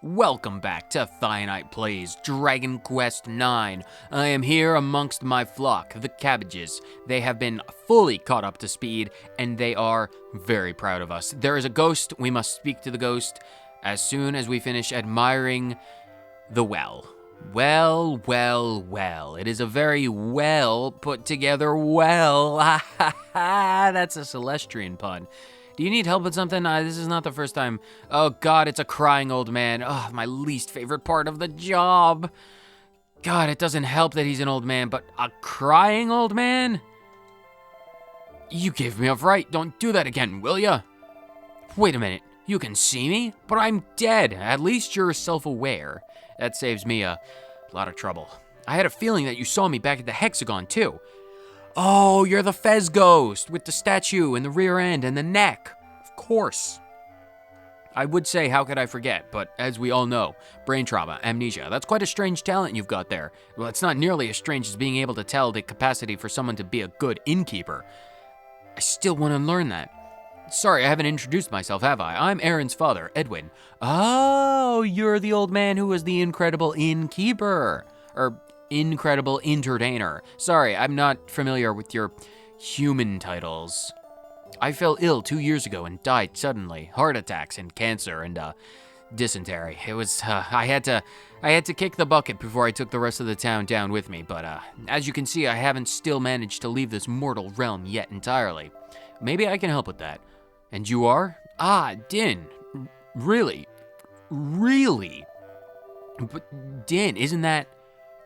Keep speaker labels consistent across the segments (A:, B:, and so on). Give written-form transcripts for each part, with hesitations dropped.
A: Welcome back to Thionite Plays Dragon Quest IX. I am here amongst my flock, the cabbages. They have been fully caught up to speed, and they are very proud of us. There is a ghost. We must speak to the ghost as soon as we finish admiring the well. Well. It is a very well put together well. That's a Celestrian pun. Do you need help with something? This is not the first time. Oh God, it's a crying old man. Oh, my least favorite part of the job. God, it doesn't help that he's an old man, but a crying old man? You gave me a fright. Don't do that again, will ya? Wait a minute. You can see me? But I'm dead. At least you're self-aware. That saves me a lot of trouble. I had a feeling that you saw me back at the Hexagon, too. Oh, you're the Fez ghost with the statue and the rear end and the neck. Of course. I would say, how could I forget? But as we all know, brain trauma, amnesia, that's quite a strange talent you've got there. Well, it's not nearly as strange as being able to tell the capacity for someone to be a good innkeeper. I still want to learn that. Sorry, I haven't introduced myself, have I? I'm Aaron's father, Edwin. Oh, you're the old man who was the incredible innkeeper. Or incredible entertainer. Sorry, I'm not familiar with your human titles. I fell ill 2 years ago and died suddenly. Heart attacks and cancer and dysentery. It was I had to kick the bucket before I took the rest of the town down with me, but as you can see, I haven't still managed to leave this mortal realm yet entirely. Maybe I can help with that. And you are? Ah, Dynne. Really? But Dynne,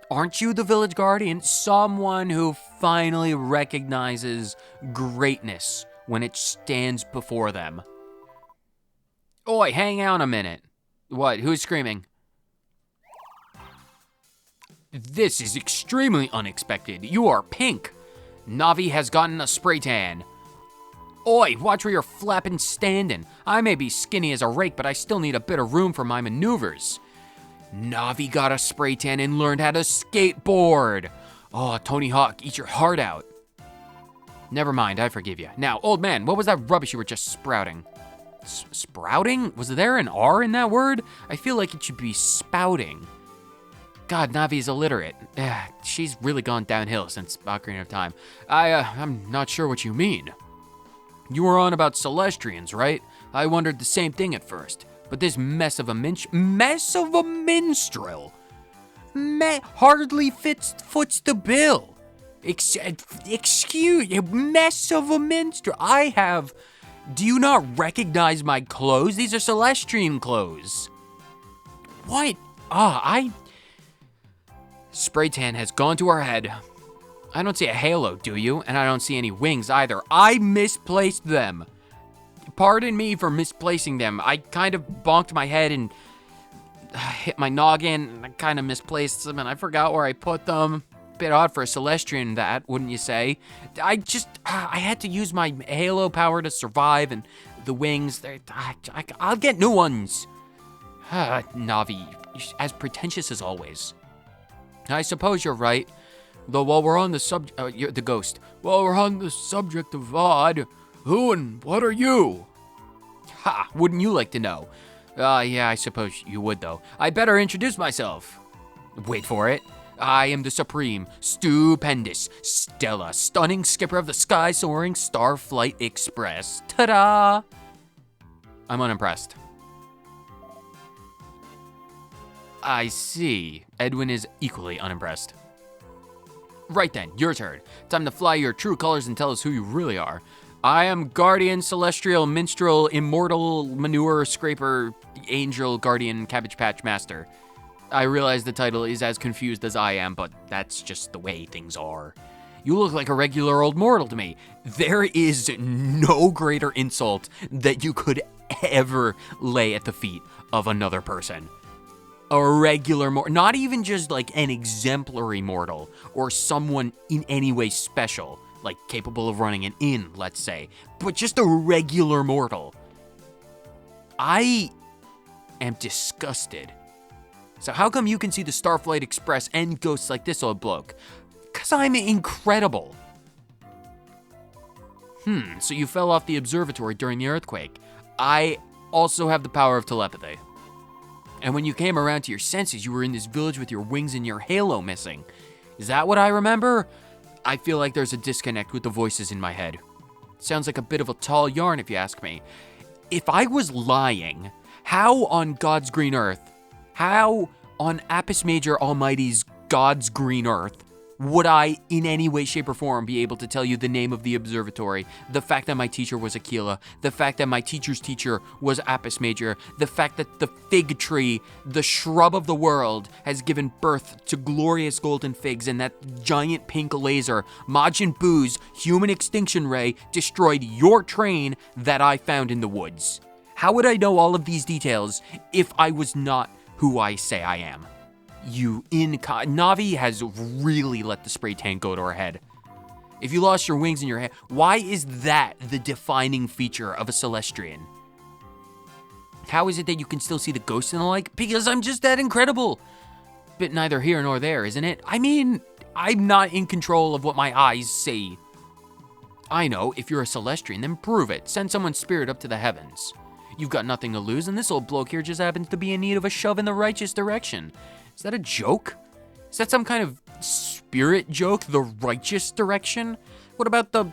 A: aren't you the village guardian? Someone who finally recognizes greatness when it stands before them. Oi, hang on a minute. What? Who's screaming? This is extremely unexpected. You are pink. Navi has gotten a spray tan. Oi, watch where you're flapping standing. I may be skinny as a rake, but I still need a bit of room for my maneuvers. Navi got a spray tan and learned how to skateboard. Oh, Tony Hawk, eat your heart out. Never mind, I forgive you. Now, old man, what was that rubbish you were just sprouting? Sprouting? Was there an R in that word? I feel like it should be spouting. God, Navi's illiterate. She's really gone downhill since Ocarina of Time. I'm not sure what you mean. You were on about Celestrians, right? I wondered the same thing at first. But this mess of a minstrel hardly foots the bill. Excuse, mess of a minstrel. Do you not recognize my clothes? These are Celestrian clothes. What? Spray tan has gone to our head. I don't see a halo, do you? And I don't see any wings either. I misplaced them. Pardon me for misplacing them. I kind of bonked my head and hit my noggin. I kind of misplaced them and I forgot where I put them. Bit odd for a Celestrian, that, wouldn't you say? I had to use my halo power to survive, and the wings, I'll get new ones. Navi, as pretentious as always. I suppose you're right. Though while we're on the the ghost. While we're on the subject of odd, who and what are you? Ha, wouldn't you like to know? Yeah, I suppose you would, though. I better introduce myself. Wait for it. I am the supreme, stupendous Stella, stunning skipper of the sky-soaring Starflight Express. Ta-da! I'm unimpressed. I see. Edwin is equally unimpressed. Right then, your turn. Time to fly your true colors and tell us who you really are. I am Guardian, Celestial, Minstrel, Immortal, Manure, Scraper, Angel, Guardian, Cabbage Patch Master. I realize the title is as confused as I am, but that's just the way things are. You look like a regular old mortal to me. There is no greater insult that you could ever lay at the feet of another person. A regular mortal, not even just like an exemplary mortal or someone in any way special, like capable of running an inn, let's say, but just a regular mortal. I am disgusted. So how come you can see the Starflight Express and ghosts like this old bloke? 'Cause I'm incredible. So you fell off the observatory during the earthquake. I also have the power of telepathy. And when you came around to your senses, you were in this village with your wings and your halo missing. Is that what I remember? I feel like there's a disconnect with the voices in my head. Sounds like a bit of a tall yarn if you ask me. If I was lying, how on God's green earth, how on Apis Major Almighty's God's green earth, would I in any way, shape, or form be able to tell you the name of the observatory, the fact that my teacher was Aquila, the fact that my teacher's teacher was Apis Major, the fact that the fig tree, the shrub of the world, has given birth to glorious golden figs, and that giant pink laser, Majin Buu's human extinction ray, destroyed your train that I found in the woods? How would I know all of these details if I was not who I say I am? Navi has really let the spray tan go to her head. If you lost your wings in your head, why is that the defining feature of a Celestrian? How is it that you can still see the ghosts and the like? Because I'm just that incredible. But neither here nor there, isn't it? I mean, I'm not in control of what my eyes see. I know, if you're a Celestrian, then prove it. Send someone's spirit up to the heavens. You've got nothing to lose, and this old bloke here just happens to be in need of a shove in the righteous direction. Is that a joke? Is that some kind of spirit joke? The righteous direction? What about the,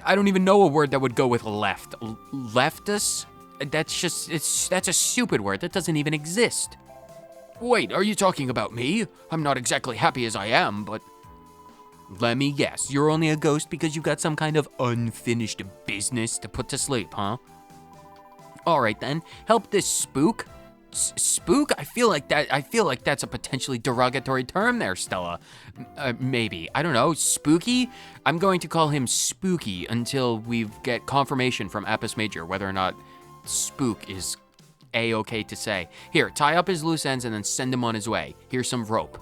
A: I don't even know a word that would go with left. Leftist? That's a stupid word. That doesn't even exist. Wait, are you talking about me? I'm not exactly happy as I am, but... Let me guess, you're only a ghost because you've got some kind of unfinished business to put to sleep, huh? Alright then, help this spook. Spook? I feel like that's a potentially derogatory term there, Stella. Maybe. I don't know. Spooky? I'm going to call him Spooky until we get confirmation from Apis Major whether or not spook is A-okay to say. Here, tie up his loose ends and then send him on his way. Here's some rope.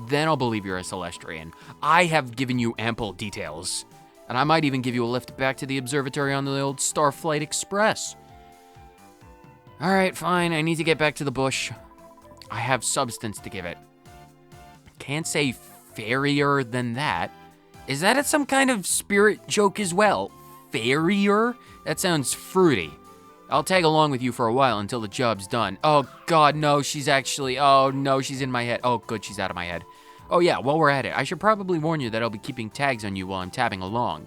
A: Then I'll believe you're a Celestrian. I have given you ample details. And I might even give you a lift back to the observatory on the old Starflight Express. Alright, fine, I need to get back to the bush. I have substance to give it. Can't say fairier than that. Is that some kind of spirit joke as well? Fairier? That sounds fruity. I'll tag along with you for a while until the job's done. Oh god, no, she's in my head. Oh good, she's out of my head. Oh yeah, while we're at it, I should probably warn you that I'll be keeping tags on you while I'm tabbing along.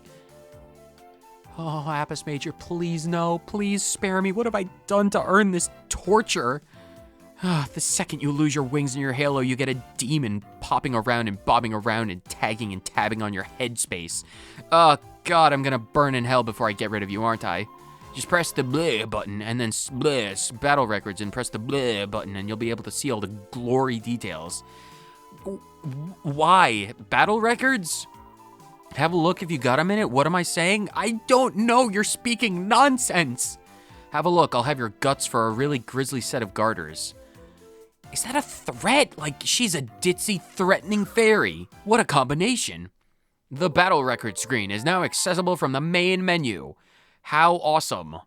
A: Oh, Apis Major, please no. Please spare me. What have I done to earn this torture? The second you lose your wings and your halo, you get a demon popping around and bobbing around and tagging and tabbing on your headspace. Oh, God, I'm gonna burn in hell before I get rid of you, aren't I? Just press the bleh button and then bleh, battle records and press the bleh button and you'll be able to see all the glory details. Why? Battle records? Have a look if you got a minute. What am I saying? I don't know. You're speaking nonsense. Have a look. I'll have your guts for a really grisly set of garters. Is that a threat? Like she's a ditzy, threatening fairy. What a combination. The battle record screen is now accessible from the main menu. How awesome.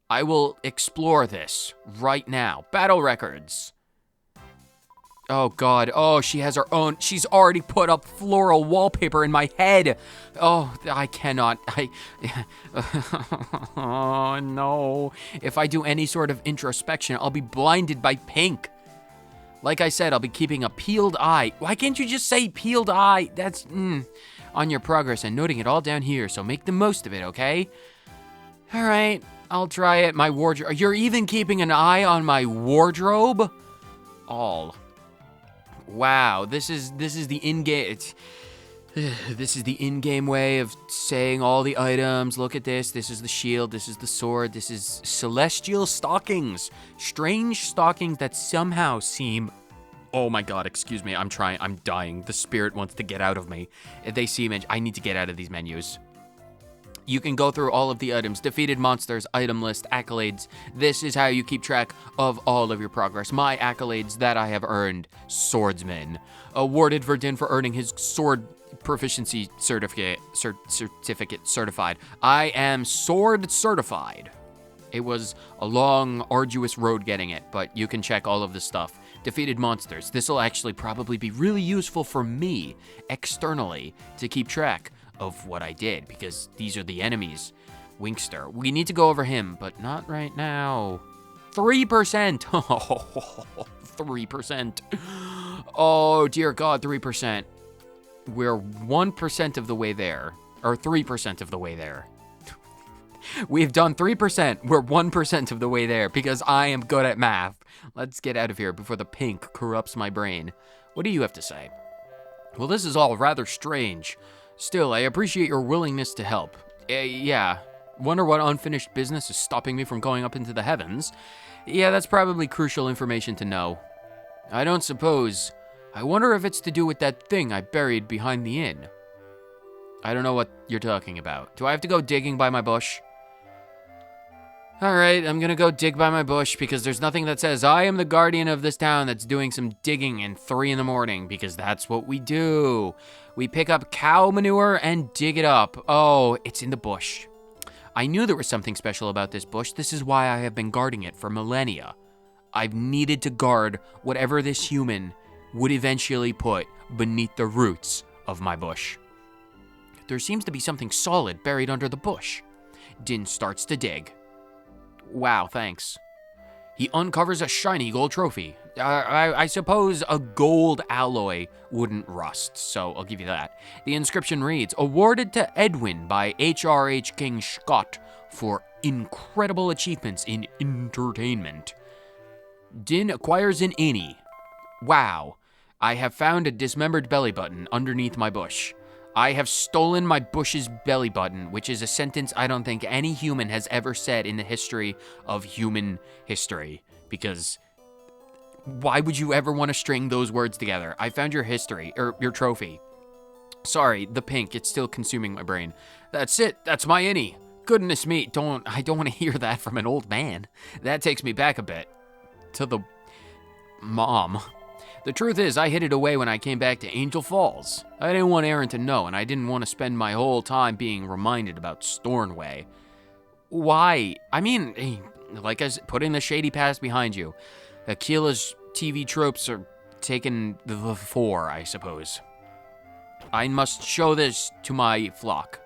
A: I will explore this right now. Battle records. Oh god, oh, she has her own, she's already put up floral wallpaper in my head. Oh, I cannot, oh no. If I do any sort of introspection, I'll be blinded by pink. Like I said, I'll be keeping a peeled eye. Why can't you just say peeled eye? That's, on your progress and noting it all down here, so make the most of it, okay? All right, I'll try it. My wardrobe, you're even keeping an eye on my wardrobe? All. Wow, this is the in-game, this is the in-game way of saying all the items. Look at this. This is the shield. This is the sword. This is celestial stockings. Strange stockings that somehow seem... Oh my god, excuse me. I'm dying. The spirit wants to get out of me. They seem... I need to get out of these menus. You can go through all of the items, defeated monsters, item list, accolades. This is how you keep track of all of your progress. My accolades that I have earned. Swordsman. Awarded Verdun for earning his sword proficiency certificate certified. I am sword certified. It was a long, arduous road getting it, but you can check all of this stuff. Defeated monsters. This will actually probably be really useful for me externally to keep track of what I did, because these are the enemies. Winkster. We need to go over him, but not right now. 3%. 3%. Oh, dear God, 3%. We're 1% of the way there. Or 3% of the way there. We've done 3%. We're 1% of the way there because I am good at math. Let's get out of here before the pink corrupts my brain. What do you have to say? Well, this is all rather strange. Still, I appreciate your willingness to help. Yeah. Wonder what unfinished business is stopping me from going up into the heavens? Yeah, that's probably crucial information to know. I don't suppose. I wonder if it's to do with that thing I buried behind the inn. I don't know what you're talking about. Do I have to go digging by my bush? Alright, I'm gonna go dig by my bush because there's nothing that says I am the guardian of this town that's doing some digging in 3 in the morning because that's what we do. We pick up cow manure and dig it up. Oh, it's in the bush. I knew there was something special about this bush. This is why I have been guarding it for millennia. I've needed to guard whatever this human would eventually put beneath the roots of my bush. There seems to be something solid buried under the bush. Dynne starts to dig. Wow, thanks. He uncovers a shiny gold trophy. I suppose a gold alloy wouldn't rust, so I'll give you that. The inscription reads, awarded to Edwin by H.R.H. King Scott for incredible achievements in entertainment. Dynne acquires an innie. Wow, I have found a dismembered belly button underneath my bush. I have stolen my bush's belly button, which is a sentence I don't think any human has ever said in the history of human history. Because why would you ever want to string those words together? I found your history, or your trophy. Sorry, the pink, it's still consuming my brain. That's it, that's my innie. Goodness me, I don't want to hear that from an old man. That takes me back a bit. To the mom. The truth is, I hid it away when I came back to Angel Falls. I didn't want Aaron to know, and I didn't want to spend my whole time being reminded about Stornway. Why? I mean, like I said, putting the shady past behind you. Akila's TV tropes are taking the fore, I suppose. I must show this to my flock.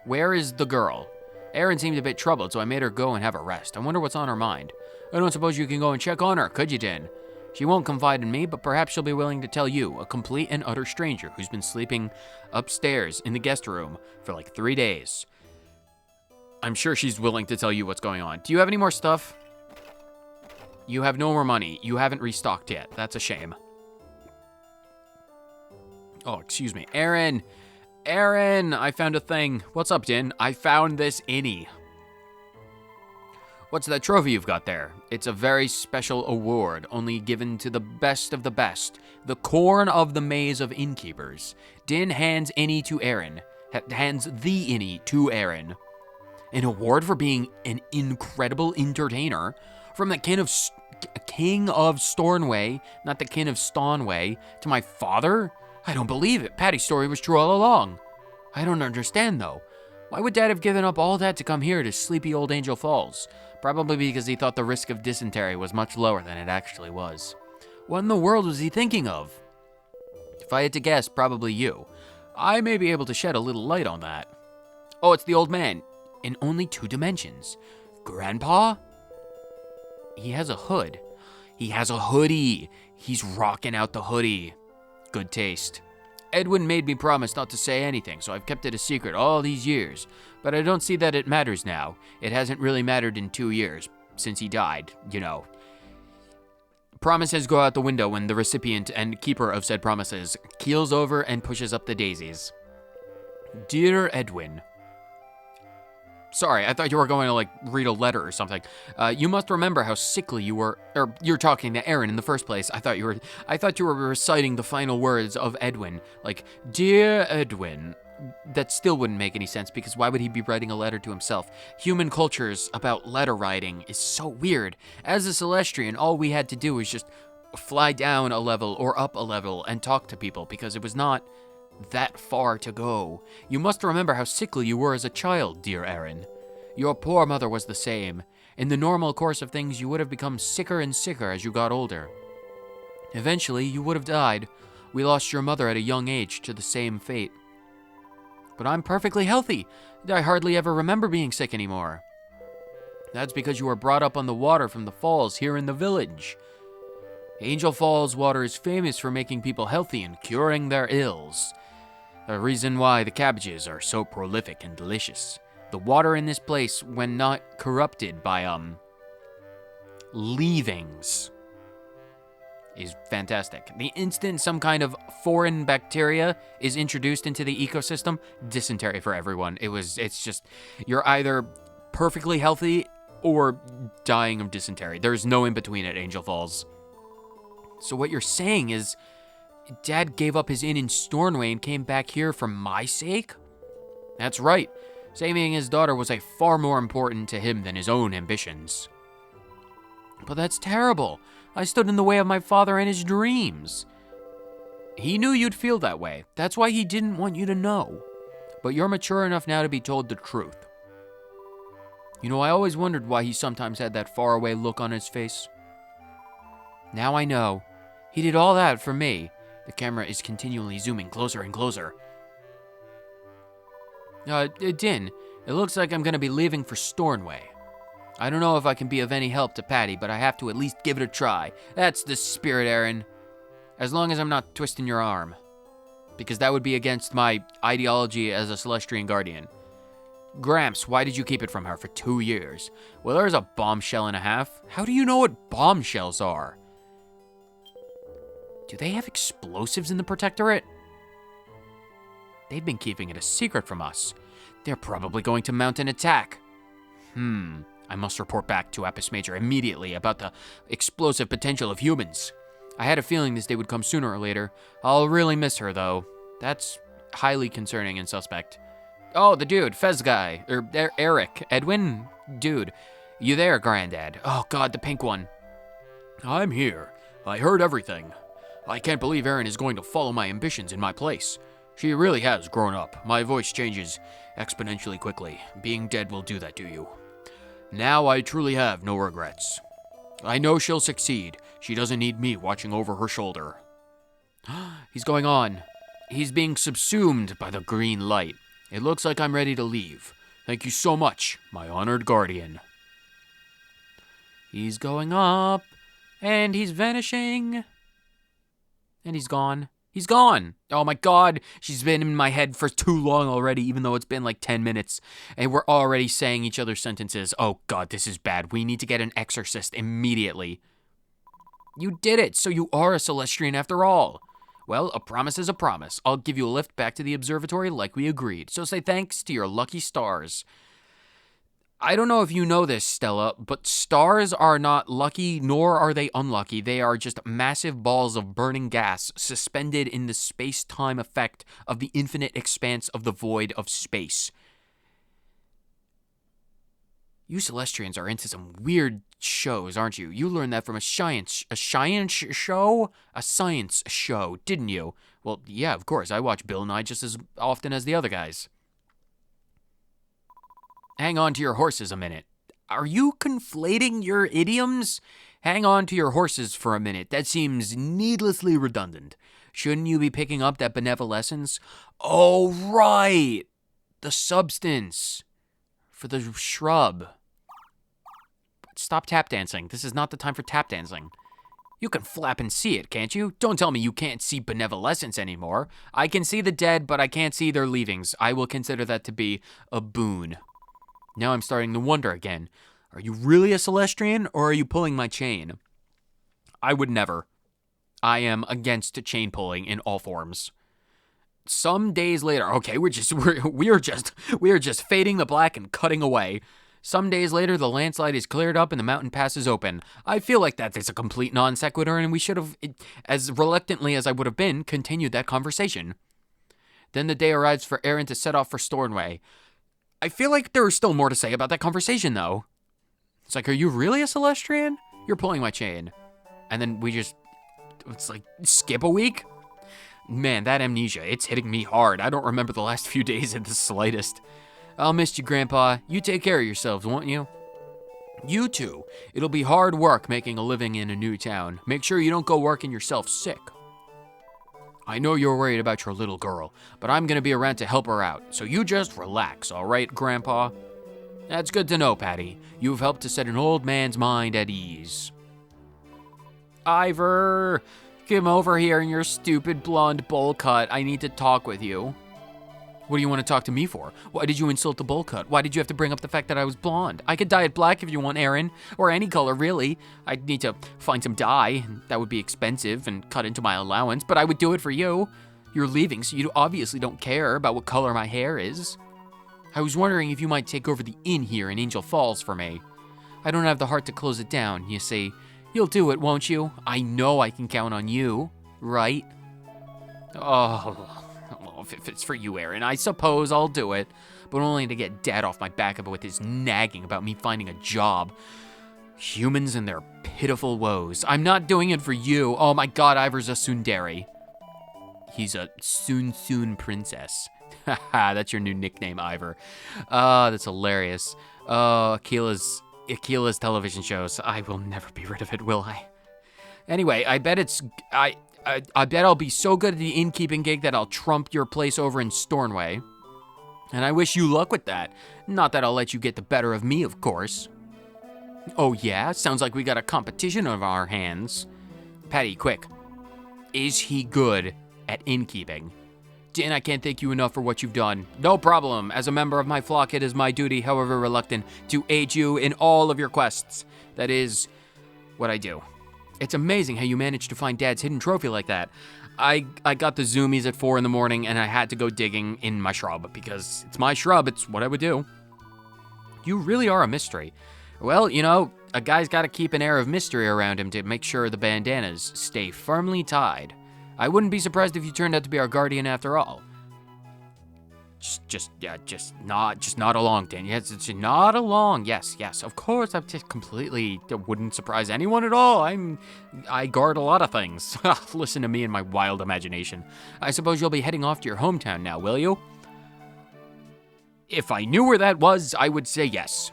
A: Where is the girl? Aaron seemed a bit troubled, so I made her go and have a rest. I wonder what's on her mind. I don't suppose you can go and check on her, could you, Dynne? She won't confide in me, but perhaps she'll be willing to tell you, a complete and utter stranger who's been sleeping upstairs in the guest room for like 3 days. I'm sure she's willing to tell you what's going on. Do you have any more stuff? You have no more money. You haven't restocked yet. That's a shame. Oh, excuse me. Aaron! Aaron! I found a thing. What's up, Dynne? I found this innie. What's that trophy you've got there? It's a very special award, only given to the best of the best. The corn of the maze of innkeepers. Dynne hands innie to Aaron. Hands the innie to Aaron. An award for being an incredible entertainer from the king of Stornway, not the king of Staunway, to my father? I don't believe it. Patty's story was true all along. I don't understand, though. Why would Dad have given up all that to come here to sleepy old Angel Falls? Probably because he thought the risk of dysentery was much lower than it actually was. What in the world was he thinking of? If I had to guess, probably you. I may be able to shed a little light on that. Oh, it's the old man. In only 2 dimensions. Grandpa? He has a hood. He has a hoodie. He's rocking out the hoodie. Good taste. Edwin made me promise not to say anything, so I've kept it a secret all these years. But I don't see that it matters now. It hasn't really mattered in 2 years, since he died, you know. Promises go out the window when the recipient and keeper of said promises keels over and pushes up the daisies. Dear Edwin. Sorry, I thought you were going to, like, read a letter or something. You must remember how sickly you were, or you're talking to Aaron in the first place. I thought you were reciting the final words of Edwin, like, Dear Edwin. That still wouldn't make any sense, because why would he be writing a letter to himself? Human cultures about letter writing is so weird. As a Celestrian, all we had to do was just fly down a level or up a level and talk to people, because it was not that far to go. You must remember how sickly you were as a child, dear Aaron. Your poor mother was the same. In the normal course of things, you would have become sicker and sicker as you got older. Eventually, you would have died. We lost your mother at a young age to the same fate. But I'm perfectly healthy. I hardly ever remember being sick anymore. That's because you were brought up on the water from the falls here in the village. Angel Falls water is famous for making people healthy and curing their ills. The reason why the cabbages are so prolific and delicious. The water in this place, when not corrupted by, leavings, is fantastic. The instant some kind of foreign bacteria is introduced into the ecosystem, dysentery for everyone. It's just, you're either perfectly healthy or dying of dysentery. There's no in between at Angel Falls. So what you're saying is, Dad gave up his inn in Stornway and came back here for my sake? That's right. Saving his daughter was far more important to him than his own ambitions. But that's terrible. I stood in the way of my father and his dreams. He knew you'd feel that way. That's why he didn't want you to know. But you're mature enough now to be told the truth. You know, I always wondered why he sometimes had that faraway look on his face. Now I know. He did all that for me. The camera is continually zooming closer and closer. Dynne, it looks like I'm gonna be leaving for Stornway. I don't know if I can be of any help to Patty, but I have to at least give it a try. That's the spirit, Aaron. As long as I'm not twisting your arm. Because that would be against my ideology as a Celestrian Guardian. Gramps, why did you keep it from her for 2 years? Well, there's a bombshell and a half. How do you know what bombshells are? Do they have explosives in the Protectorate? They've been keeping it a secret from us. They're probably going to mount an attack. I must report back to Apis Major immediately about the explosive potential of humans. I had a feeling this day would come sooner or later. I'll really miss her, though. That's highly concerning and suspect. Oh, the dude, Fez guy. Eric. Edwin? Dude. You there, Granddad? Oh, God, the pink one.
B: I'm here. I heard everything. I can't believe Erin is going to follow my ambitions in my place. She really has grown up. My voice changes exponentially quickly. Being dead will do that to you. Now I truly have no regrets. I know she'll succeed. She doesn't need me watching over her shoulder.
A: He's going on. He's being subsumed by the green light. It looks like I'm ready to leave.
B: Thank you so much, my honored guardian.
A: He's going up, and he's vanishing. And he's gone. He's gone. Oh my God. She's been in my head for too long already, even though it's been like 10 minutes. And we're already saying each other's sentences. Oh God, this is bad. We need to get an exorcist immediately. You did it. So you are a Celestrian after all. Well, a promise is a promise. I'll give you a lift back to the observatory like we agreed. So say thanks to your lucky stars. I don't know if you know this, Stella, but stars are not lucky, nor are they unlucky. They are just massive balls of burning gas suspended in the space-time effect of the infinite expanse of the void of space. You Celestrians are into some weird shows, aren't you? You learned that from a science show, didn't you? Well, yeah, of course. I watch Bill Nye just as often as the other guys. Hang on to your horses a minute. Are you conflating your idioms? Hang on to your horses for a minute. That seems needlessly redundant. Shouldn't you be picking up that benevolescence? Oh, right. The substance for the shrub. Stop tap dancing. This is not the time for tap dancing. You can flap and see it, can't you? Don't tell me you can't see benevolescence anymore. I can see the dead, but I can't see their leavings. I will consider that to be a boon. Now I'm starting to wonder again. Are you really a Celestrian, or are you pulling my chain? I would never. I am against chain pulling in all forms. Some days later, okay, we are just fading the black and cutting away. Some days later, the landslide is cleared up and the mountain pass is open. I feel like that is a complete non sequitur, and we should have, as reluctantly as I would have been, continued that conversation. Then the day arrives for Aaron to set off for Stornway. I feel like there is still more to say about that conversation, though. It's like, are you really a Celestrian? You're pulling my chain. And then it's like, skip a week? Man, that amnesia, it's hitting me hard. I don't remember the last few days in the slightest. I'll miss you, Grandpa. You take care of yourselves, won't you? You too. It'll be hard work making a living in a new town. Make sure you don't go working yourself sick. I know you're worried about your little girl, but I'm gonna be around to help her out, so you just relax, all right, Grandpa?
B: That's good to know, Patty. You've helped to set an old man's mind at ease.
A: Ivor, come over here in your stupid blonde bowl cut. I need to talk with you.
B: What do you want to talk to me for? Why did you insult the bowl cut? Why did you have to bring up the fact that I was blonde?
A: I could dye it black if you want, Aaron. Or any color, really. I'd need to find some dye, and that would be expensive and cut into my allowance, but I would do it for you. You're leaving, so you obviously don't care about what color my hair is. I was wondering if you might take over the inn here in Angel Falls for me. I don't have the heart to close it down, you see. You'll do it, won't you? I know I can count on you, right? Oh, if it's for you, Aaron, I suppose I'll do it. But only to get Dad off my back with his nagging about me finding a job. Humans and their pitiful woes. I'm not doing it for you. Oh my god, Ivor's a tsundere. He's a soon princess. Haha, that's your new nickname, Ivor. That's hilarious. Akila's television shows. I will never be rid of it, will I? Anyway, I bet I'll be so good at the innkeeping gig that I'll trump your place over in Stornway. And I wish you luck with that. Not that I'll let you get the better of me, of course. Oh yeah? Sounds like we got a competition on our hands. Patty, quick. Is he good at innkeeping? Dynne, I can't thank you enough for what you've done. No problem. As a member of my flock, it is my duty, however reluctant, to aid you in all of your quests. That is what I do. It's amazing how you managed to find Dad's hidden trophy like that. I got the zoomies at 4 in the morning and I had to go digging in my shrub because it's my shrub, it's what I would do. You really are a mystery. Well, you know, a guy's got to keep an air of mystery around him to make sure the bandanas stay firmly tied. I wouldn't be surprised if you turned out to be our guardian after all. Just not along, Dynne. Yes, it's not along. Yes, of course. I'm just completely, wouldn't surprise anyone at all. I guard a lot of things. Listen to me and my wild imagination. I suppose you'll be heading off to your hometown now, will you? If I knew where that was, I would say yes.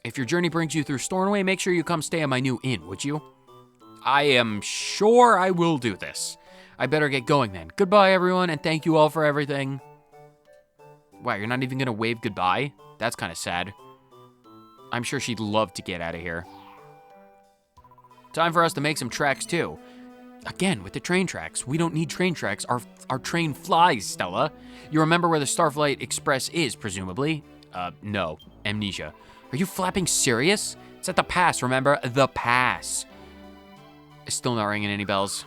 A: If your journey brings you through Stornway, make sure you come stay at my new inn, would you? I am sure I will do this. I better get going then. Goodbye, everyone, and thank you all for everything. Wow, you're not even gonna wave goodbye? That's kind of sad. I'm sure she'd love to get out of here. Time for us to make some tracks, too. Again, with the train tracks. We don't need train tracks. Our train flies, Stella. You remember where the Starflight Express is, presumably? No. Amnesia. Are you flapping serious? It's at the pass, remember? The pass. It's still not ringing any bells.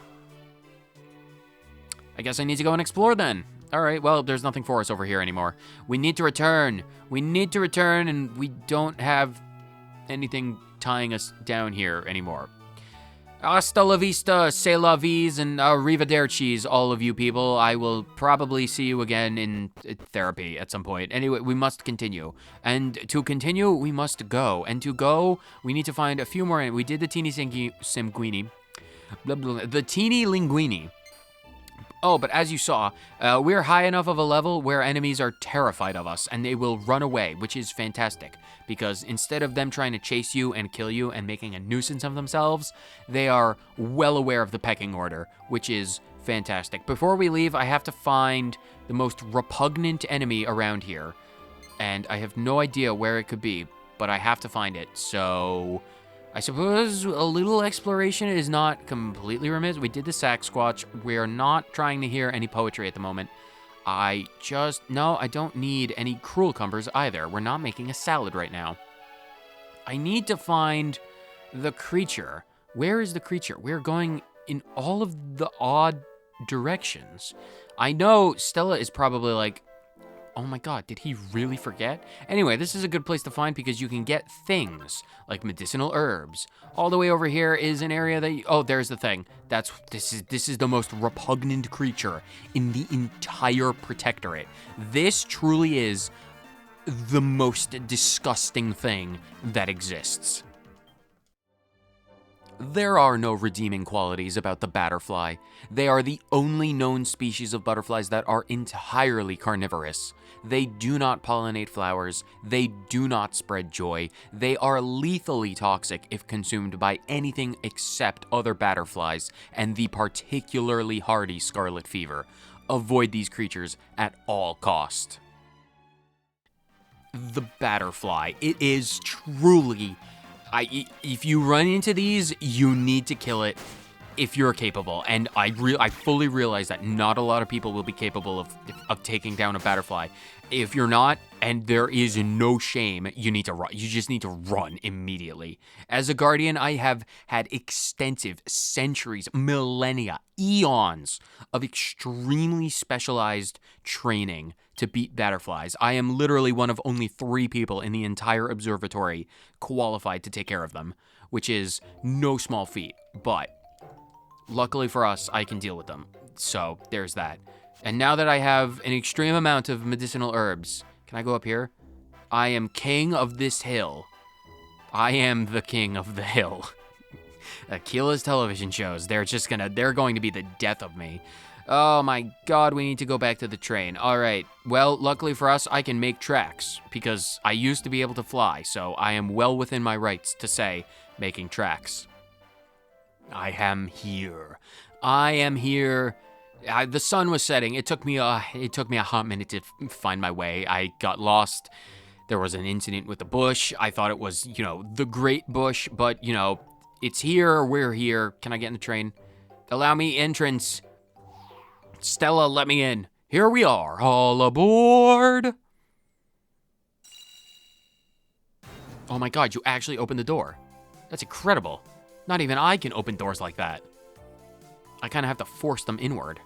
A: I guess I need to go and explore then. All right, well, there's nothing for us over here anymore. We need to return. We need to return, and we don't have anything tying us down here anymore. Hasta la vista, c'est la vie, and arrivederci, all of you people. I will probably see you again in therapy at some point. Anyway, we must continue. And to continue, we must go. And to go, we need to find a few more. We did the teeny sanguini. The teeny linguini. Oh, but as you saw, we're high enough of a level where enemies are terrified of us and they will run away, which is fantastic. Because instead of them trying to chase you and kill you and making a nuisance of themselves, they are well aware of the pecking order, which is fantastic. Before we leave, I have to find the most repugnant enemy around here. And I have no idea where it could be, but I have to find it. So I suppose a little exploration is not completely remiss. We did the sack squatch. We're not trying to hear any poetry at the moment. No, I don't need any cruel cumbers either. We're not making a salad right now. I need to find the creature. Where is the creature? We're going in all of the odd directions. I know Stella is probably like, oh my god, did he really forget? Anyway, this is a good place to find because you can get things like medicinal herbs. All the way over here is an area that oh, there's the thing. This is the most repugnant creature in the entire Protectorate. This truly is the most disgusting thing that exists. There are no redeeming qualities about the butterfly. They are the only known species of butterflies that are entirely carnivorous. They do not pollinate flowers. They do not spread joy. They are lethally toxic if consumed by anything except other butterflies and the particularly hardy scarlet fever. Avoid these creatures at all cost. the Batterfly. It is truly, if you run into these, you need to kill it if you're capable. And I fully realize that not a lot of people will be capable of taking down a Batterfly. If you're not, and there is no shame, you need to run. You just need to run immediately. As a Guardian, I have had extensive centuries, millennia, eons of extremely specialized training to beat Batterflies. I am literally one of only 3 people in the entire observatory qualified to take care of them, which is no small feat. But luckily for us, I can deal with them. So there's that. And now that I have an extreme amount of medicinal herbs, can I go up here? I am king of this hill. I am the king of the hill. Akila's television shows, they're going to be the death of me. Oh my god, we need to go back to the train. All right, well, luckily for us, I can make tracks because I used to be able to fly, so I am well within my rights to say making tracks. I am here. I am here. The sun was setting. It took me a hot minute to find my way. I got lost. There was an incident with the bush. I thought it was, the great bush, but, it's here. We're here. Can I get in the train? Allow me entrance. Stella, let me in. Here we are. All aboard. Oh my god, you actually opened the door. That's incredible. Not even I can open doors like that. I kind of have to force them inward.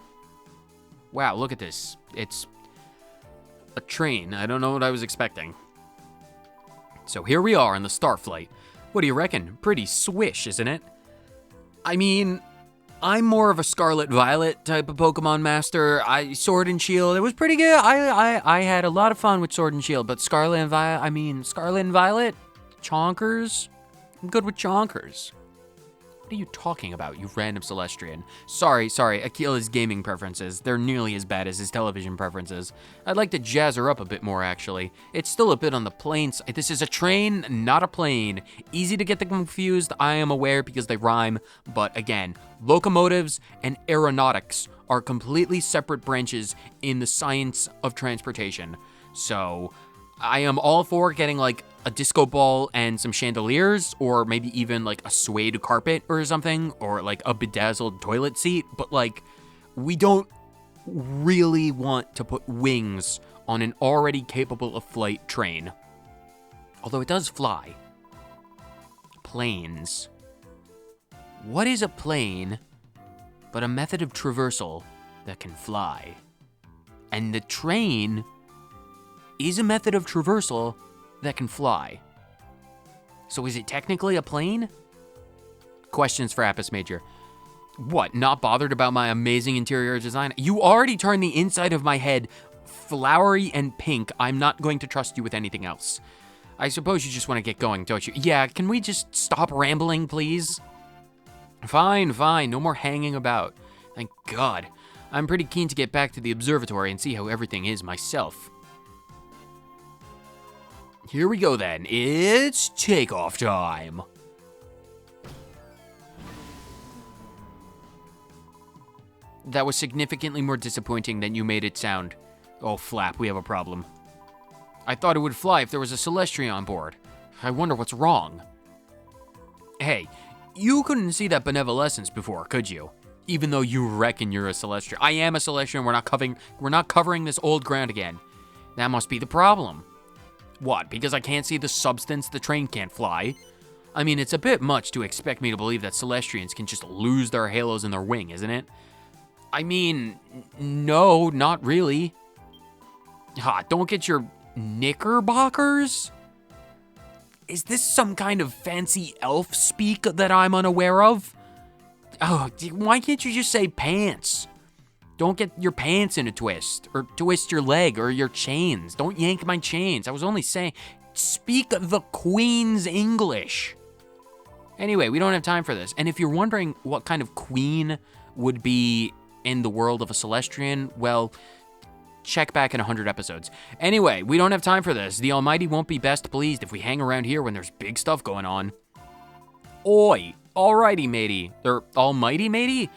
A: Wow, look at this. It's a train. I don't know what I was expecting. So here we are in the Starflight. What do you reckon? Pretty swish, isn't it? I mean, I'm more of a Scarlet Violet type of Pokemon master. Sword and Shield, it was pretty good. I had a lot of fun with Sword and Shield, but Scarlet and Violet, Chonkers. I'm good with Chonkers. What are you talking about, you random Celestrian? Sorry, Akila's gaming preferences. They're nearly as bad as his television preferences. I'd like to jazz her up a bit more, actually. It's still a bit on the plain side. This is a train, not a plane. Easy to get them confused, I am aware, because they rhyme. But again, locomotives and aeronautics are completely separate branches in the science of transportation. So I am all for getting like a disco ball and some chandeliers, or maybe even like a suede carpet or something, or like a bedazzled toilet seat, but like we don't really want to put wings on an already capable of flight train. Although it does fly. Planes. What is a plane but a method of traversal that can fly? And the train is a method of traversal that can fly. So is it technically a plane? Questions for Apis Major. What, not bothered about my amazing interior design? You already turned the inside of my head flowery and pink. I'm not going to trust you with anything else. I suppose you just want to get going, don't you? Yeah, can we just stop rambling, please? Fine, no more hanging about. Thank God. I'm pretty keen to get back to the observatory and see how everything is myself. Here we go then. It's takeoff time. That was significantly more disappointing than you made it sound. Oh, Flap, we have a problem. I thought it would fly if there was a Celestrian on board. I wonder what's wrong. Hey, you couldn't see that benevolescence before, could you? Even though you reckon you're a Celestrian. I am a Celestrian. We're not covering this old ground again. That must be the problem. What, because I can't see the substance the train can't fly? I mean, it's a bit much to expect me to believe that Celestrians can just lose their halos in their wing, isn't it? I mean, no, not really. Ha, don't get your knickerbockers? Is this some kind of fancy elf speak that I'm unaware of? Oh, why can't you just say pants? Don't get your pants in a twist, or twist your leg, or your chains. Don't yank my chains. I was only saying, speak the Queen's English. Anyway, we don't have time for this. And if you're wondering what kind of queen would be in the world of a Celestrian, well, check back in 100 episodes. Anyway, we don't have time for this. The Almighty won't be best pleased if we hang around here when there's big stuff going on. Oi, alrighty, matey. Or almighty, matey?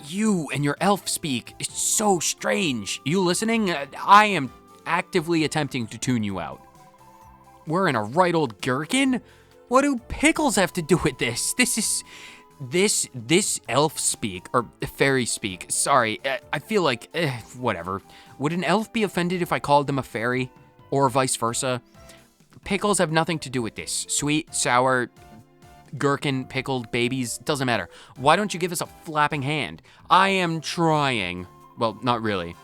A: You and your elf speak, it's so strange. You listening? I am actively attempting to tune you out. We're in a right old gherkin? What do pickles have to do with this? This elf speak, or fairy speak, sorry, I feel like, whatever. Would an elf be offended if I called them a fairy? Or vice versa? Pickles have nothing to do with this. Sweet, sour, gherkin, pickled, babies, doesn't matter. Why don't you give us a flapping hand? I am trying. Well, not really.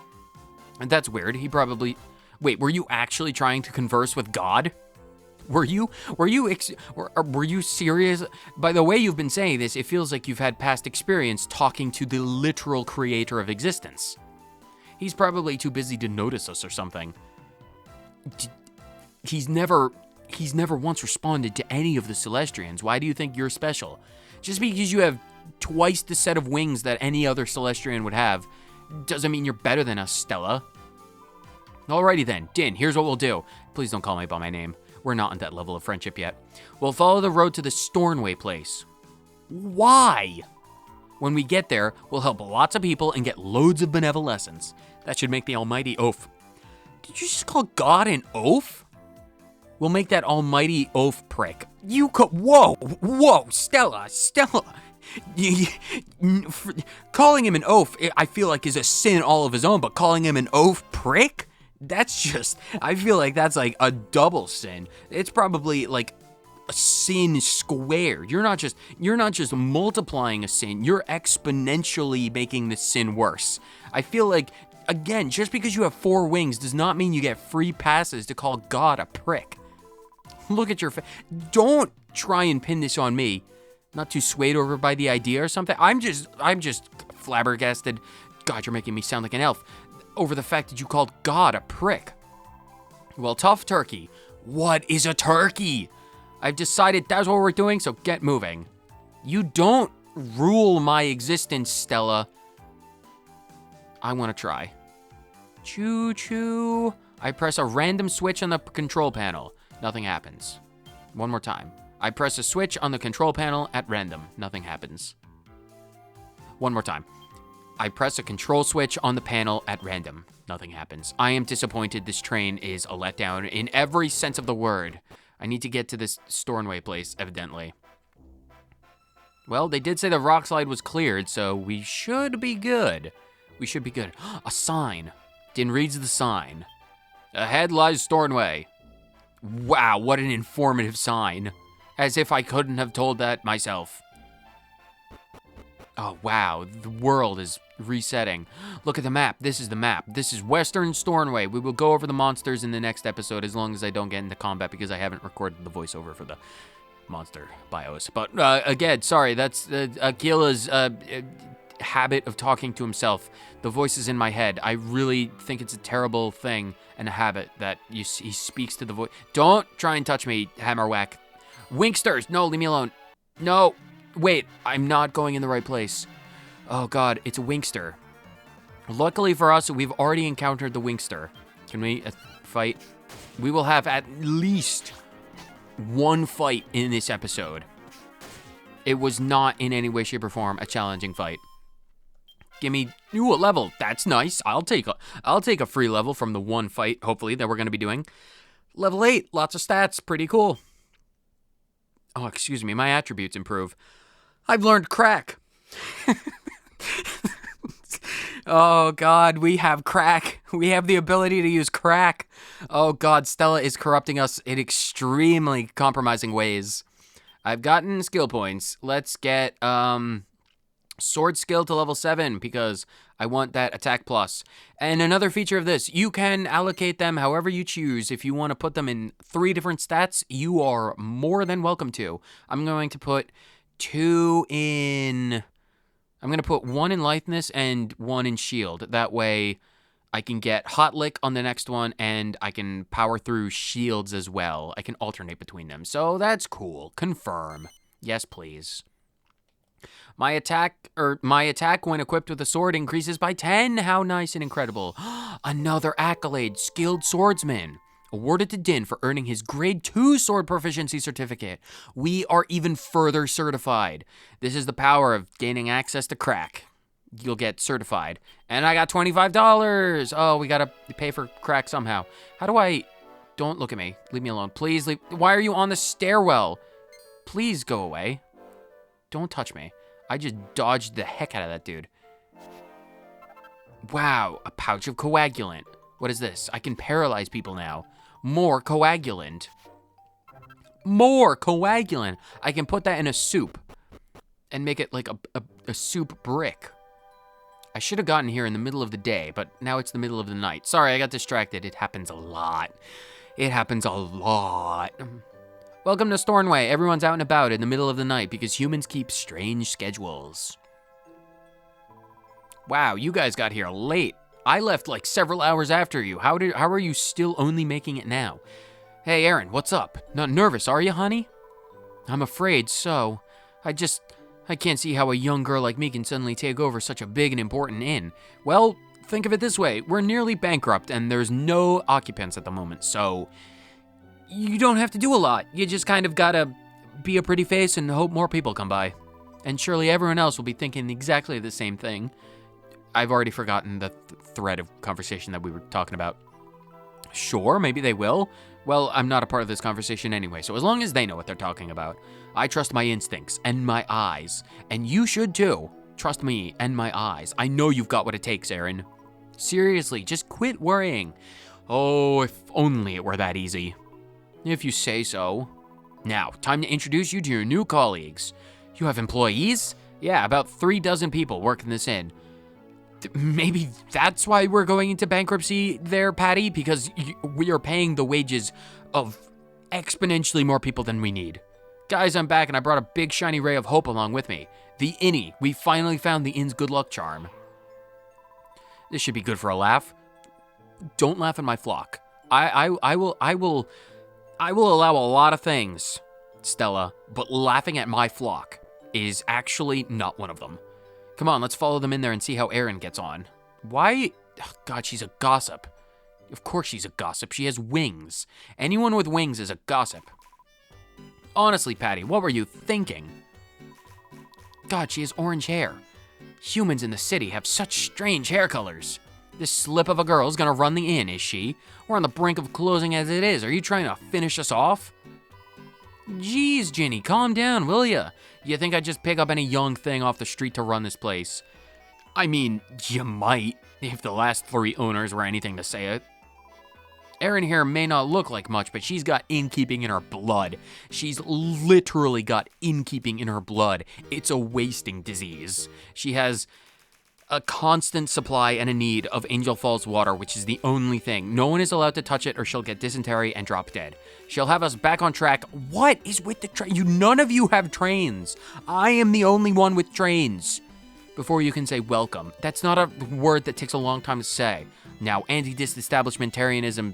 A: And that's weird, he probably... Wait, were you actually trying to converse with God? Were you serious? By the way you've been saying this, it feels like you've had past experience talking to the literal creator of existence. He's probably too busy to notice us or something. He's never once responded to any of the Celestrians. Why do you think you're special? Just because you have twice the set of wings that any other Celestrian would have doesn't mean you're better than us, Stella. Alrighty then, Dynne, here's what we'll do. Please don't call me by my name. We're not on that level of friendship yet. We'll follow the road to the Stornway place. Why? When we get there, we'll help lots of people and get loads of benevolence. That should make the almighty oaf. Did you just call God an oaf? We'll make that almighty oaf prick. Whoa, Stella. Calling him an oaf, I feel like is a sin all of his own, but calling him an oaf prick? That's just, I feel like that's like a double sin. It's probably like a sin squared. You're not just multiplying a sin, you're exponentially making the sin worse. I feel like, again, just because you have 4 wings does not mean you get free passes to call God a prick. Look at your face. Don't try and pin this on me. Not too swayed over by the idea or something. I'm just flabbergasted. God, you're making me sound like an elf. Over the fact that you called God a prick. Well, tough turkey. What is a turkey? I've decided that's what we're doing, so get moving. You don't rule my existence, Stella. I want to try. Choo-choo. I press a random switch on the control panel. Nothing happens. One more time. I press a switch on the control panel at random. Nothing happens. One more time. I press a control switch on the panel at random. Nothing happens. I am disappointed. This train is a letdown in every sense of the word. I need to get to this Stornway place, evidently. Well, they did say the rock slide was cleared, so we should be good. We should be good. A sign. Dynne reads the sign. Ahead lies Stornway. Wow, what an informative sign. As if I couldn't have told that myself. Oh, wow, the world is resetting. Look at the map. This is the map. This is Western Stornway. We will go over the monsters in the next episode as long as I don't get into combat because I haven't recorded the voiceover for the monster bios. But again, sorry, that's Akila's habit of talking to himself. The voice is in my head. I really think it's a terrible thing and a habit that he speaks to the voice. Don't try and touch me, Hammerwhack. Winksters, no, leave me alone. No. Wait, I'm not going in the right place. Oh God, it's a Winkster. Luckily for us, we've already encountered the Winkster. Can we fight? We will have at least one fight in this episode. It was not in any way, shape, or form a challenging fight. Give me a level. That's nice. I'll take a free level from the one fight, hopefully, that we're going to be doing. Level 8, lots of stats, pretty cool. Oh, excuse me, my attributes improve. I've learned crack. Oh God, we have crack. We have the ability to use crack. Oh God, Stella is corrupting us in extremely compromising ways. I've gotten skill points. Let's get sword skill to level 7 because I want that attack plus. And another feature of this, you can allocate them however you choose. If you want to put them in 3 different stats, you are more than welcome to. I'm going to put 2 in... I'm going to put 1 in litheness and 1 in shield. That way I can get hot lick on the next one and I can power through shields as well. I can alternate between them. So that's cool. Confirm. Yes, please. My attack when equipped with a sword increases by 10. How nice and incredible. Another accolade, skilled swordsman. Awarded to Dynne for earning his grade 2 sword proficiency certificate. We are even further certified. This is the power of gaining access to crack. you'll get certified. And I got $25. Oh, we gotta pay for crack somehow. How do I... Don't look at me. Leave me alone. Please leave... Why are you on the stairwell? Please go away. Don't touch me. I just dodged the heck out of that dude. Wow, a pouch of coagulant. What is this? I can paralyze people now. More coagulant. More coagulant. I can put that in a soup and make it like a soup brick. I should have gotten here in the middle of the day, but now it's the middle of the night. Sorry, I got distracted. It happens a lot. It happens a lot. Welcome to Stornway. Everyone's out and about in the middle of the night because humans keep strange schedules. Wow, you guys got here late. I left like several hours after you. How are you still only making it now? Hey, Erin, what's up? Not nervous, are you, honey? I'm afraid so. I can't see how a young girl like me can suddenly take over such a big and important inn. Well, think of it this way. We're nearly bankrupt and there's no occupants at the moment, so you don't have to do a lot. You just kind of gotta be a pretty face and hope more people come by. And surely everyone else will be thinking exactly the same thing. I've already forgotten the thread of conversation that we were talking about. Sure, maybe they will. Well, I'm not a part of this conversation anyway, so as long as they know what they're talking about. I trust my instincts and my eyes. And you should too. Trust me and my eyes. I know you've got what it takes, Erin. Seriously, just quit worrying. Oh, if only it were that easy. If you say so. Now, time to introduce you to your new colleagues. You have employees? Yeah, about 36 people work in this inn. Maybe that's why we're going into bankruptcy there, Patty, because we are paying the wages of exponentially more people than we need. Guys, I'm back and I brought a big shiny ray of hope along with me. The innie. We finally found the inn's good luck charm. This should be good for a laugh. Don't laugh at my flock. I will allow a lot of things, Stella, but laughing at my flock is actually not one of them. Come on, let's follow them in there and see how Erin gets on. Why? Oh, God, she's a gossip. Of course she's a gossip. She has wings. Anyone with wings is a gossip. Honestly, Patty, what were you thinking? God, she has orange hair. Humans in the city have such strange hair colors. This slip of a girl's gonna run the inn, is she? We're on the brink of closing as it is. Are you trying to finish us off? Jeez, Ginny, calm down, will ya? You think I'd just pick up any young thing off the street to run this place? I mean, you might, if the last 3 owners were anything to say it. Erin here may not look like much, but she's got innkeeping in her blood. She's literally got innkeeping in her blood. It's a wasting disease. She has a constant supply and a need of Angel Falls water, which is the only thing. No one is allowed to touch it or she'll get dysentery and drop dead. She'll have us back on track. What is with the train? None of you have trains. I am the only one with trains. Before you can say welcome. That's not a word that takes a long time to say. Now, anti-disestablishmentarianism,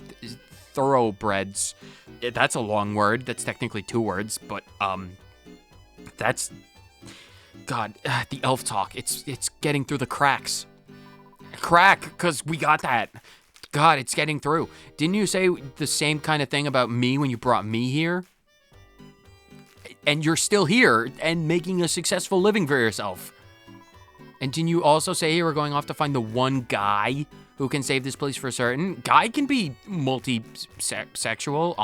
A: thoroughbreds. That's a long word. That's technically 2 words, but, that's... God, the elf talk, it's getting through the cracks. Crack, because we got that. God, it's getting through. Didn't you say the same kind of thing about me when you brought me here? And you're still here and making a successful living for yourself. And didn't you also say you were going off to find the one guy who can save this place for certain? Guy can be multi-sexual,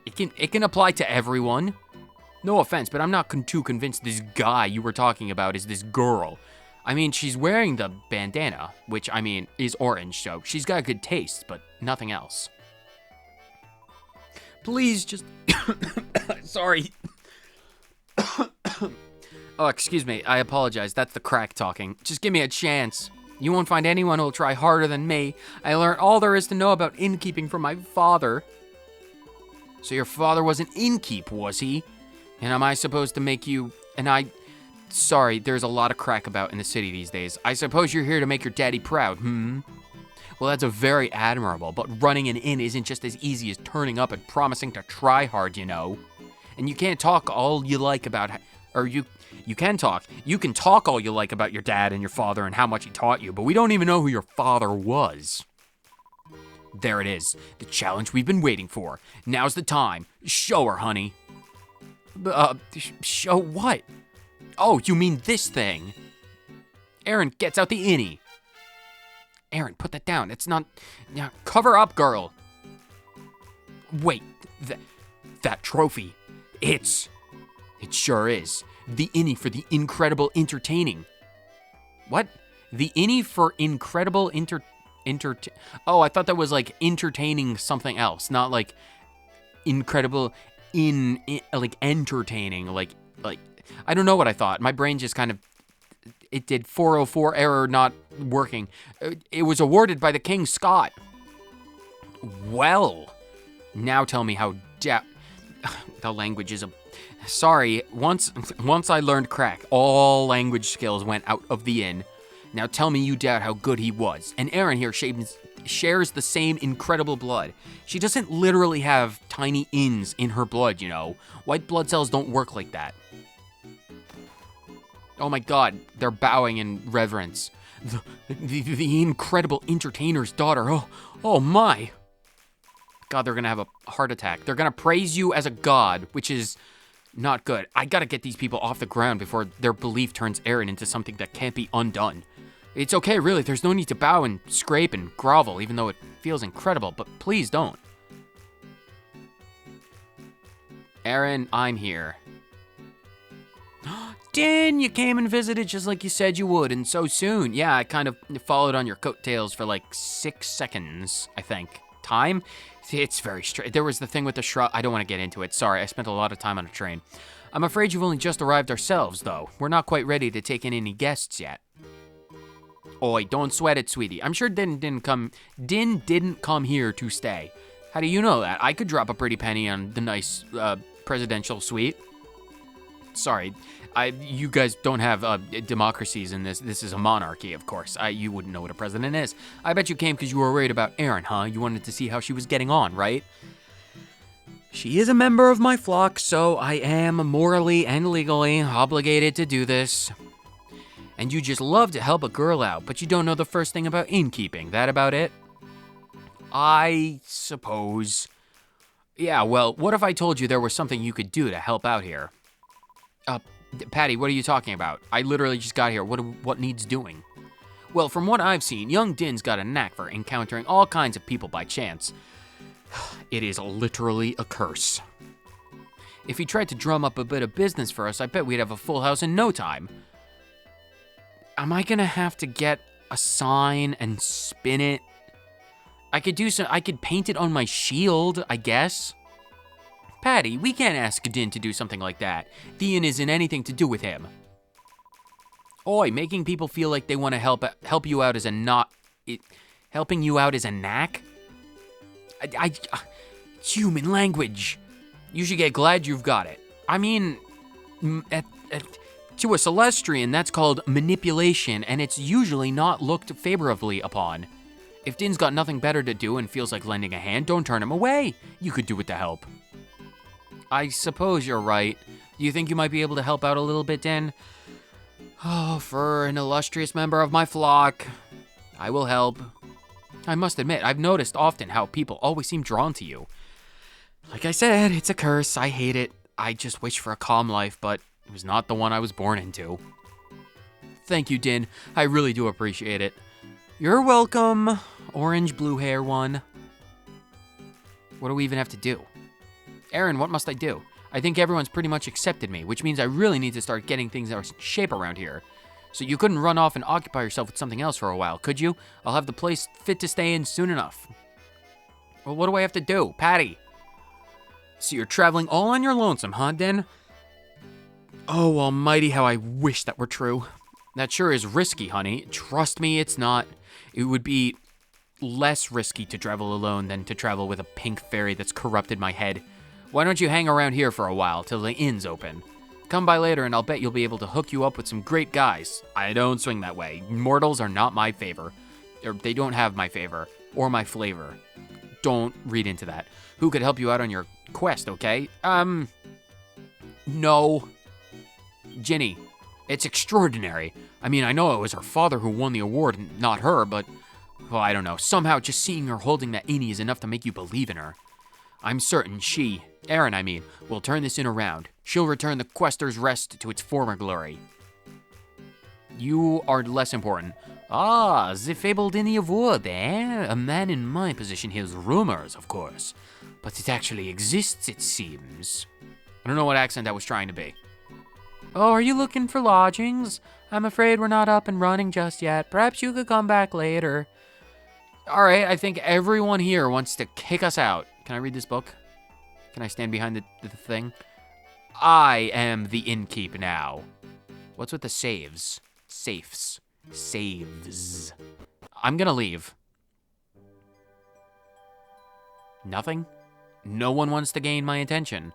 A: it can apply to everyone. No offense, but I'm not too convinced this guy you were talking about is this girl. I mean, she's wearing the bandana, which, I mean, is orange, so she's got good taste, but nothing else. Please just... Sorry. Oh, excuse me, I apologize. That's the crack talking. Just give me a chance. You won't find anyone who'll try harder than me. I learned all there is to know about innkeeping from my father. So your father was an innkeep, was he? And am I supposed to make you... Sorry, there's a lot of crack about in the city these days. I suppose you're here to make your daddy proud, Well, that's a very admirable, but running an inn isn't just as easy as turning up and promising to try hard, you know. And you can't talk all you like about... You can talk. You can talk all you like about your dad and your father and how much he taught you, but we don't even know who your father was. There it is. The challenge we've been waiting for. Now's the time. Show her, honey. Show what? Oh, you mean this thing? Aaron gets out the innie. Aaron, put that down. It's not... Now, cover up, girl. Wait, that trophy. It sure is. The innie for the incredible entertaining. What? The innie for incredible Oh, I thought that was like entertaining something else, not like incredible like entertaining, like I don't know what I thought. My brain just kind of, it did 404 error not working. It was awarded by the King Scott. Well, now tell me how the language is sorry, once I learned crack, all language skills went out of the inn. Now tell me you doubt how good he was. And Erin here shares the same incredible blood. She doesn't literally have tiny inns in her blood, you know. White blood cells don't work like that. Oh my god, they're bowing in reverence. The incredible entertainer's daughter. Oh my. God, they're gonna have a heart attack. They're gonna praise you as a god, which is not good. I gotta get these people off the ground before their belief turns Erin into something that can't be undone. It's okay, really. There's no need to bow and scrape and grovel, even though it feels incredible, but please don't. Erin, I'm here. Dynne, you came and visited just like you said you would, and so soon. Yeah, I kind of followed on your coattails for like 6 seconds, I think. Time? It's very straight. There was the thing with the shrub. I don't want to get into it. Sorry, I spent a lot of time on a train. I'm afraid you've only just arrived ourselves, though. We're not quite ready to take in any guests yet. Oi, don't sweat it, sweetie. I'm sure Dynne didn't come here to stay. How do you know that? I could drop a pretty penny on the nice presidential suite. Sorry, you guys don't have democracies in this. This is a monarchy, of course. You wouldn't know what a president is. I bet you came because you were worried about Erin, huh? You wanted to see how she was getting on, right? She is a member of my flock, so I am morally and legally obligated to do this. And you just love to help a girl out, but you don't know the first thing about innkeeping. That about it? I suppose. Yeah, well, what if I told you there was something you could do to help out here? Patty, what are you talking about? I literally just got here. What needs doing? Well, from what I've seen, young Dynne's got a knack for encountering all kinds of people by chance. It is literally a curse. If he tried to drum up a bit of business for us, I bet we'd have a full house in no time. Am I gonna have to get a sign and spin it? I could paint it on my shield, I guess. Patty, we can't ask Dynne to do something like that. The inn isn't anything to do with him. Oi, making people feel like they want to help you out is helping you out is a knack? Human language. You should get glad you've got it. I mean, to a Celestrian, that's called manipulation, and it's usually not looked favorably upon. If Dynne's got nothing better to do and feels like lending a hand, don't turn him away. You could do it to help. I suppose you're right. Do you think you might be able to help out a little bit, Dynne? Oh, for an illustrious member of my flock, I will help. I must admit, I've noticed often how people always seem drawn to you. Like I said, it's a curse. I hate it. I just wish for a calm life, but it was not the one I was born into. Thank you, Dynne. I really do appreciate it. You're welcome, orange blue hair one. What do we even have to do? Erin, what must I do? I think everyone's pretty much accepted me, which means I really need to start getting things in shape around here. So you couldn't run off and occupy yourself with something else for a while, could you? I'll have the place fit to stay in soon enough. Well, what do I have to do? Patty? So you're traveling all on your lonesome, huh, Dynne? Oh, almighty, how I wish that were true. That sure is risky, honey. Trust me, it's not. It would be less risky to travel alone than to travel with a pink fairy that's corrupted my head. Why don't you hang around here for a while till the inn's open? Come by later and I'll bet you'll be able to hook you up with some great guys. I don't swing that way. Mortals are not my favor. They don't have my favor or my flavor. Don't read into that. Who could help you out on your quest, okay? No. Ginny, it's extraordinary. I mean, I know it was her father who won the award, not her, but, well, I don't know. Somehow just seeing her holding that innie is enough to make you believe in her. I'm certain Erin, will turn this inn around. She'll return the Quester's Rest to its former glory. You are less important. Ah, the fabled Dynne of Wood, eh? A man in my position hears rumors, of course. But it actually exists, it seems. I don't know what accent I was trying to be. Oh, are you looking for lodgings? I'm afraid we're not up and running just yet. Perhaps you could come back later. All right, I think everyone here wants to kick us out. Can I read this book? Can I stand behind the thing? I am the innkeep now. What's with the saves? Safes. Saves. I'm gonna leave. Nothing? No one wants to gain my attention.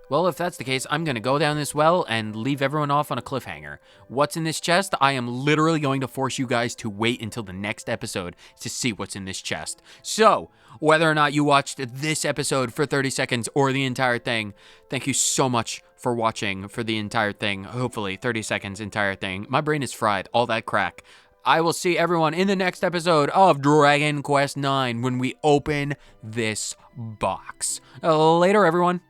A: Well, if that's the case, I'm gonna go down this well and leave everyone off on a cliffhanger. What's in this chest? I am literally going to force you guys to wait until the next episode to see what's in this chest. So, whether or not you watched this episode for 30 seconds or the entire thing, thank you so much for watching for the entire thing. Hopefully, 30 seconds, entire thing. My brain is fried, all that crack. I will see everyone in the next episode of Dragon Quest IX when we open this box. Later, everyone.